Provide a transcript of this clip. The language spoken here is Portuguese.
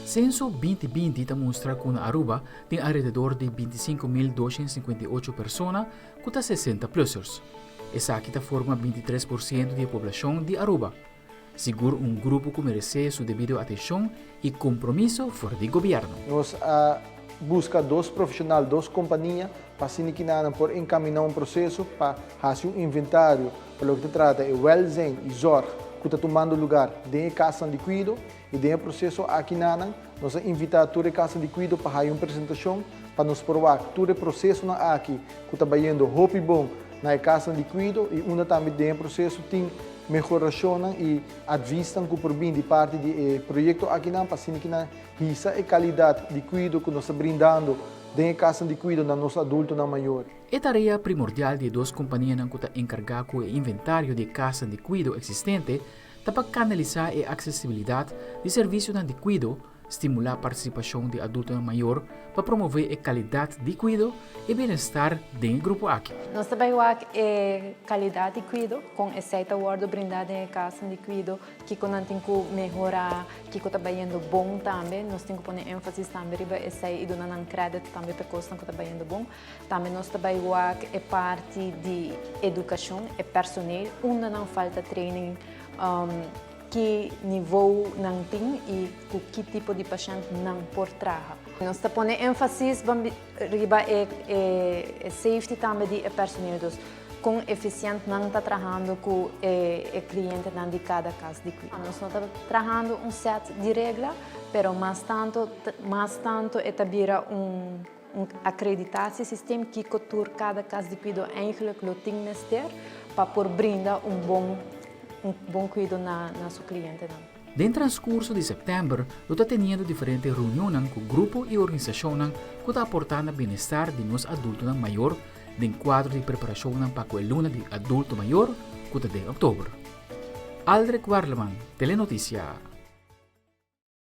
Censo 2020 demonstra que na Aruba tem alrededor de 25.258 pessoas que estão 60-plussers. Essa aqui forma 23% da população de Aruba. Seguro um grupo que merece sua devida atenção e compromisso fora do governo. Nós busca dois profissionais, duas companhias, para sindicar por encaminhar um processo para fazer um inventário, para o que trata é welzijn e zorg, que está tomando lugar dentro da casa de cuido e dentro do processo aqui nós invitamos toda a casa de cuido para fazer uma apresentação para nos provar todo o processo aqui, que está fazendo roupa bom na casa de cuido e uma também dentro do processo tem melhoração e advistam que por bem de parte do projeto aqui para sindicar essa é a qualidade de cuido que nós estamos brindando dentro da casa de cuido da nossa adulto na maior. É tarefa primordial de duas companhias que estão encarregadas com o inventário de casa de cuido existente para canalizar a acessibilidade de serviços de cuido, estimular a participação de adultos maior para promover a qualidade de cuido e bem-estar do grupo aqui. Nós trabalhamos a qualidade de cuido com a certa award brindada em casa de cuido que nós temos que melhorar, que está trabalhando bom também. Nós temos que pôr ênfase também riba essa e dar crédito também para coisas que está trabalhando bom. Também nós trabalhamos a parte de educação e personal, onde não falta training. Que nível não tem e com que tipo de paciente não pode trabalhar. Nós estamos pondo ênfase riba a safety também de personal, com eficiente não está trabalhando com o cliente de cada casa de cuidado. Nós não estamos trabalhando um set de regras, mas mais tanto é também acreditar esse sistema que cada casa de cuidado eigenlijk lo tem mestre para brindar um bom cuidado na sua cliente. No transcurso de setembro, está tendo diferentes reuniões com grupos e organizações que estão aportando bem-estar de nós adultos maior no quadro de preparação para a luna de adulto maior que está em outubro. Aldrich Warleman, Telenotícia.